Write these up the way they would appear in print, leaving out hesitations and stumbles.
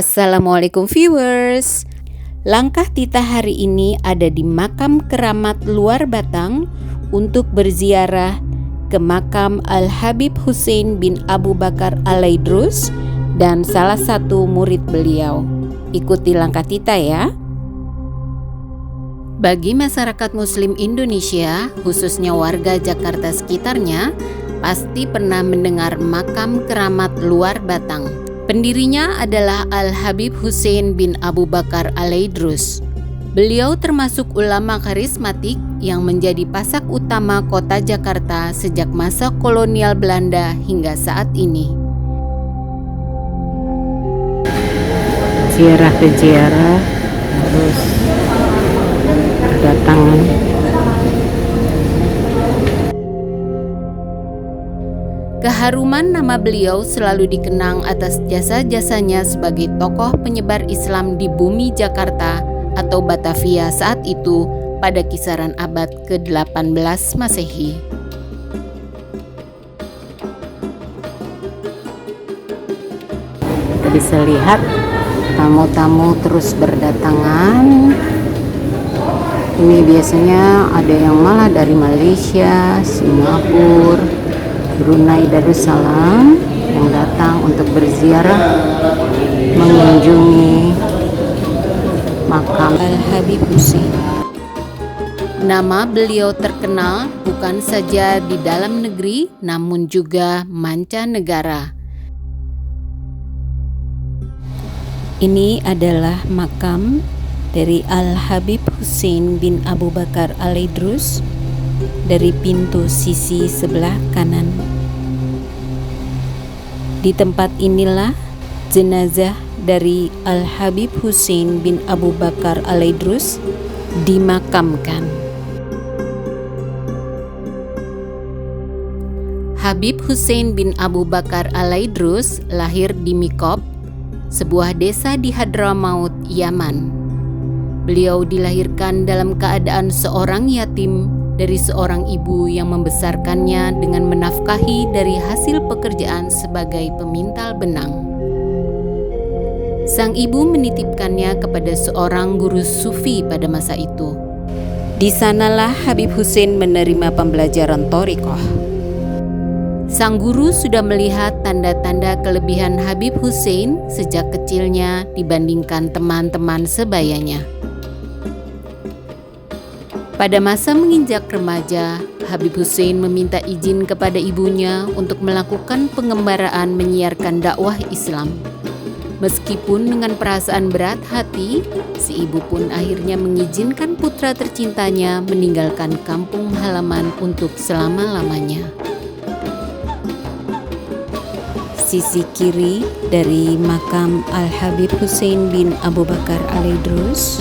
Assalamualaikum viewers. Langkah Tita hari ini ada di makam keramat luar Batang untuk berziarah ke makam Al-Habib Hussein bin Abu Bakar Al-Aidrus dan salah satu murid beliau. Ikuti langkah Tita ya. Bagi masyarakat Muslim Indonesia, khususnya warga Jakarta sekitarnya, pasti pernah mendengar makam keramat luar Batang. Pendirinya adalah Al-Habib Hussein bin Abu Bakar Al-Aidrus. Beliau termasuk ulama karismatik yang menjadi pasak utama kota Jakarta sejak masa kolonial Belanda hingga saat ini. Ziarah ke ziarah, terus kedatangan. Keharuman nama beliau selalu dikenang atas jasa-jasanya sebagai tokoh penyebar Islam di bumi Jakarta atau Batavia saat itu pada kisaran abad ke-18 Masehi. Kita bisa lihat tamu-tamu terus berdatangan. Ini biasanya ada yang malah dari Malaysia, Singapura, Brunei Darussalam yang datang untuk berziarah mengunjungi makam Al-Habib Hussein. Nama beliau terkenal bukan saja di dalam negeri namun juga mancanegara. Ini adalah makam dari Al-Habib Hussein bin Abu Bakar Al-Aidrus dari pintu sisi sebelah kanan. Di tempat inilah jenazah dari Al-Habib Hussein bin Abu Bakar Al-Aidrus dimakamkan. Habib Hussein bin Abu Bakar Al-Aidrus lahir di Mikop, sebuah desa di Hadramaut, Yaman. Beliau dilahirkan dalam keadaan seorang yatim dari seorang ibu yang membesarkannya dengan menafkahi dari hasil pekerjaan sebagai pemintal benang. Sang ibu menitipkannya kepada seorang guru sufi pada masa itu. Di sanalah Habib Hussein menerima pembelajaran thariqah. Sang guru sudah melihat tanda-tanda kelebihan Habib Hussein sejak kecilnya dibandingkan teman-teman sebayanya. Pada masa menginjak remaja, Habib Hussein meminta izin kepada ibunya untuk melakukan pengembaraan menyiarkan dakwah Islam. Meskipun dengan perasaan berat hati, si ibu pun akhirnya mengizinkan putra tercintanya meninggalkan kampung halaman untuk selama-lamanya. Sisi kiri dari makam Al-Habib Hussein bin Abu Bakar Al-Aidrus.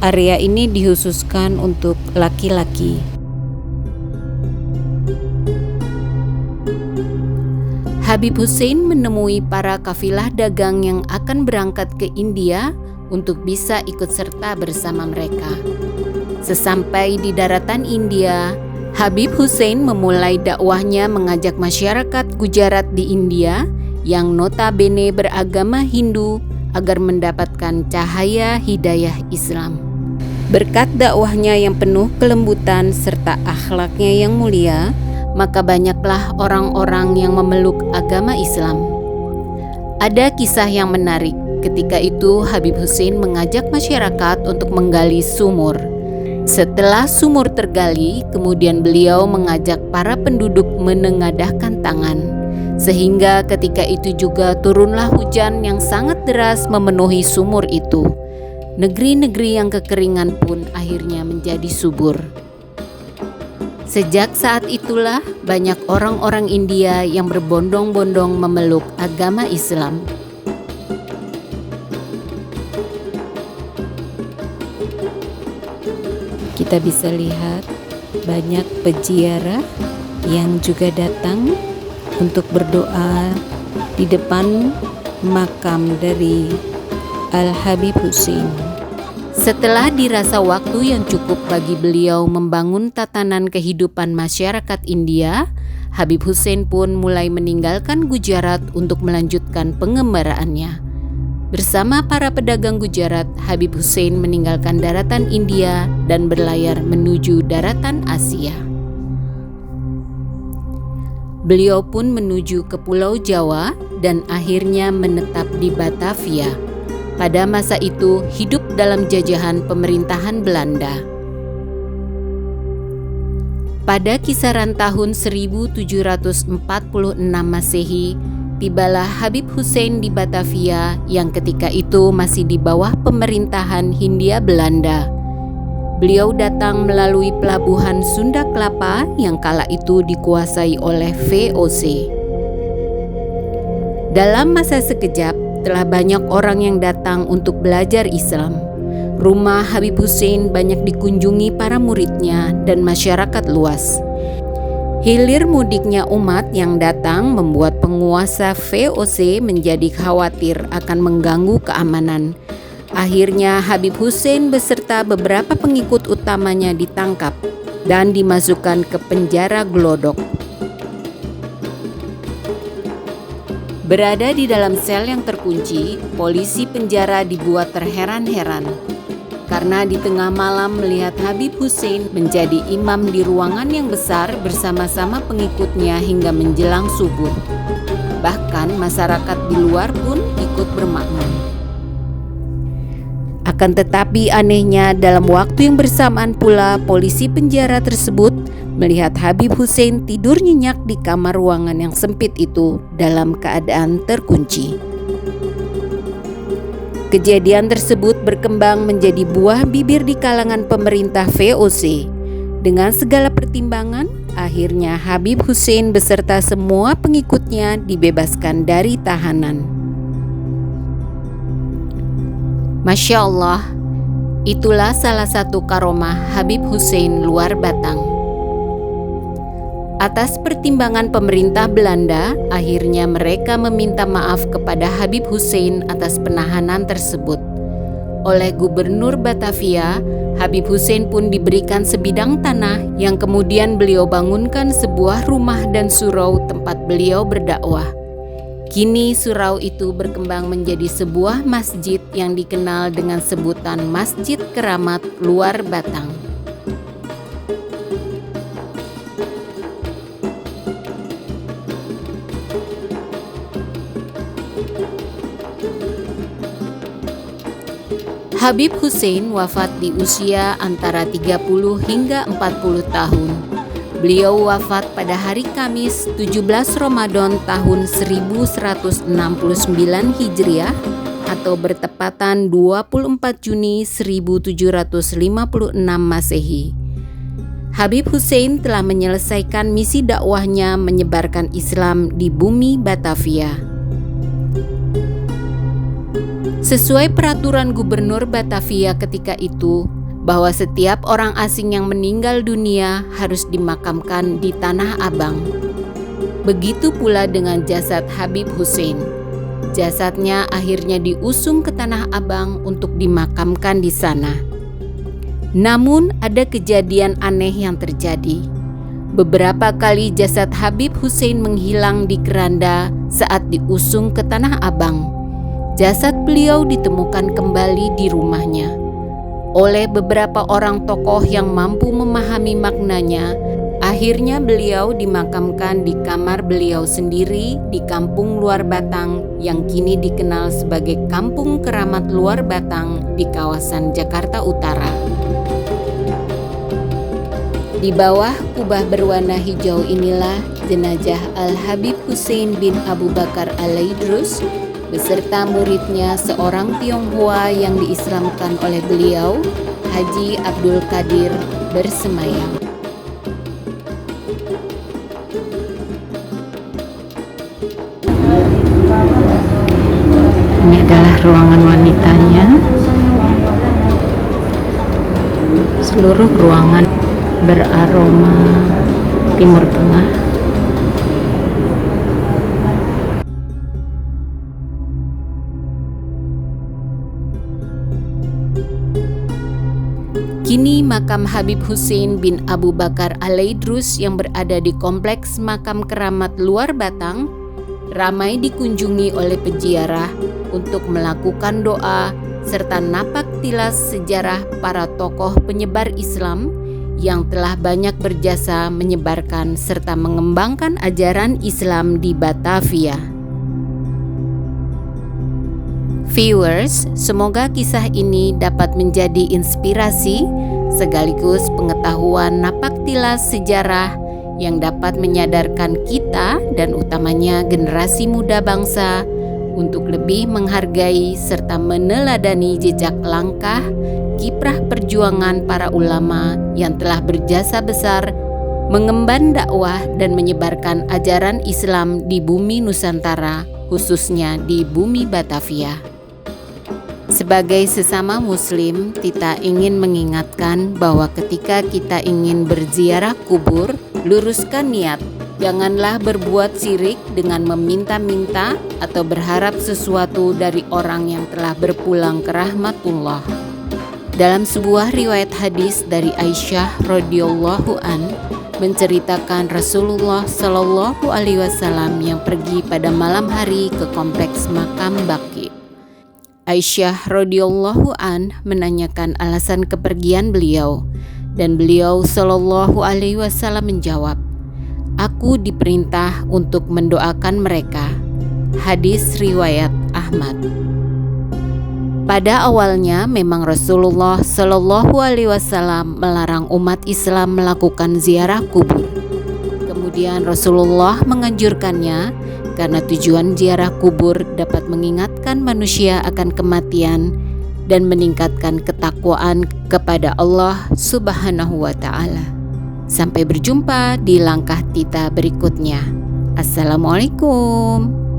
Area ini dikhususkan untuk laki-laki. Habib Hussein menemui para kafilah dagang yang akan berangkat ke India untuk bisa ikut serta bersama mereka. Sesampai di daratan India, Habib Hussein memulai dakwahnya mengajak masyarakat Gujarat di India yang notabene beragama Hindu agar mendapatkan cahaya hidayah Islam. Berkat dakwahnya yang penuh kelembutan serta akhlaknya yang mulia, maka banyaklah orang-orang yang memeluk agama Islam. Ada kisah yang menarik. Ketika itu Habib Hussein mengajak masyarakat untuk menggali sumur. Setelah sumur tergali, kemudian beliau mengajak para penduduk menengadahkan tangan. Sehingga ketika itu juga turunlah hujan yang sangat deras memenuhi sumur itu. Negeri-negeri yang kekeringan pun akhirnya menjadi subur. Sejak saat itulah banyak orang-orang India yang berbondong-bondong memeluk agama Islam. Kita bisa lihat banyak peziarah yang juga datang untuk berdoa di depan makam dari Al-Habib Hussein. Setelah dirasa waktu yang cukup bagi beliau membangun tatanan kehidupan masyarakat India, Habib Hussein pun mulai meninggalkan Gujarat untuk melanjutkan pengembaraannya. Bersama para pedagang Gujarat, Habib Hussein meninggalkan daratan India dan berlayar menuju daratan Asia. Beliau pun menuju ke Pulau Jawa dan akhirnya menetap di Batavia. Pada masa itu hidup dalam jajahan pemerintahan Belanda. Pada kisaran tahun 1746 Masehi, tibalah Habib Hussein di Batavia yang ketika itu masih di bawah pemerintahan Hindia Belanda. Beliau datang melalui pelabuhan Sunda Kelapa yang kala itu dikuasai oleh VOC. Dalam masa sekejap, telah banyak orang yang datang untuk belajar Islam. Rumah Habib Hussein banyak dikunjungi para muridnya dan masyarakat luas. Hilir mudiknya umat yang datang membuat penguasa VOC menjadi khawatir akan mengganggu keamanan. Akhirnya Habib Hussein beserta beberapa pengikut utamanya ditangkap dan dimasukkan ke penjara Glodok. Berada di dalam sel yang terkunci, polisi penjara dibuat terheran-heran karena di tengah malam melihat Habib Hussein menjadi imam di ruangan yang besar bersama-sama pengikutnya hingga menjelang subuh. Bahkan masyarakat di luar pun ikut bermakmum. Akan tetapi anehnya dalam waktu yang bersamaan pula polisi penjara tersebut melihat Habib Hussein tidur nyenyak di kamar ruangan yang sempit itu dalam keadaan terkunci. Kejadian tersebut berkembang menjadi buah bibir di kalangan pemerintah VOC. Dengan segala pertimbangan, akhirnya Habib Hussein beserta semua pengikutnya dibebaskan dari tahanan. Masya Allah, itulah salah satu karomah Habib Hussein luar batang. Atas pertimbangan pemerintah Belanda, akhirnya mereka meminta maaf kepada Habib Hussein atas penahanan tersebut. Oleh Gubernur Batavia, Habib Hussein pun diberikan sebidang tanah yang kemudian beliau bangunkan sebuah rumah dan surau tempat beliau berdakwah. Kini surau itu berkembang menjadi sebuah masjid yang dikenal dengan sebutan Masjid Keramat Luar Batang. Habib Hussein wafat di usia antara 30 hingga 40 tahun. Beliau wafat pada hari Kamis 17 Ramadan tahun 1169 Hijriah atau bertepatan 24 Juni 1756 Masehi. Habib Hussein telah menyelesaikan misi dakwahnya menyebarkan Islam di bumi Batavia. Sesuai peraturan Gubernur Batavia ketika itu, bahwa setiap orang asing yang meninggal dunia harus dimakamkan di Tanah Abang. Begitu pula dengan jasad Habib Hussein. Jasadnya akhirnya diusung ke Tanah Abang untuk dimakamkan di sana. Namun ada kejadian aneh yang terjadi. Beberapa kali jasad Habib Hussein menghilang di keranda saat diusung ke Tanah Abang. Jasad beliau ditemukan kembali di rumahnya. Oleh beberapa orang tokoh yang mampu memahami maknanya, akhirnya beliau dimakamkan di kamar beliau sendiri di Kampung Luar Batang yang kini dikenal sebagai Kampung Keramat Luar Batang di kawasan Jakarta Utara. Di bawah kubah berwarna hijau inilah jenazah Al-Habib Hussein bin Abu Bakar Al-Idrus beserta muridnya seorang Tionghoa yang diislamkan oleh beliau, Haji Abdul Qadir, bersemayam. Ini adalah ruangan wanitanya. Seluruh ruangan beraroma Timur Tengah. Kini makam Habib Hussein bin Abu Bakar Al-Aidrus yang berada di Kompleks Makam Keramat Luar Batang ramai dikunjungi oleh peziarah untuk melakukan doa serta napak tilas sejarah para tokoh penyebar Islam yang telah banyak berjasa menyebarkan serta mengembangkan ajaran Islam di Batavia. Viewers, semoga kisah ini dapat menjadi inspirasi sekaligus pengetahuan napak tilas sejarah yang dapat menyadarkan kita dan utamanya generasi muda bangsa untuk lebih menghargai serta meneladani jejak langkah kiprah perjuangan para ulama yang telah berjasa besar mengemban dakwah dan menyebarkan ajaran Islam di bumi Nusantara, khususnya di bumi Batavia. Sebagai sesama muslim, Tita ingin mengingatkan bahwa ketika kita ingin berziarah kubur, luruskan niat. Janganlah berbuat syirik dengan meminta-minta atau berharap sesuatu dari orang yang telah berpulang ke rahmatullah. Dalam sebuah riwayat hadis dari Aisyah radhiyallahu an menceritakan Rasulullah Shallallahu alaihi wasallam yang pergi pada malam hari ke kompleks makam Baqi. Aisyah radhiyallahu an menanyakan alasan kepergian beliau dan beliau Shallallahu alaihi wasallam menjawab, "Aku diperintah untuk mendoakan mereka." Hadis riwayat Ahmad. Pada awalnya memang Rasulullah Shallallahu alaihi wasallam melarang umat Islam melakukan ziarah kubur. Kemudian Rasulullah menganjurkannya karena tujuan ziarah kubur dapat mengingatkan manusia akan kematian dan meningkatkan ketakwaan kepada Allah Subhanahu wa Ta'ala. Sampai berjumpa di langkah Tita berikutnya. Assalamualaikum.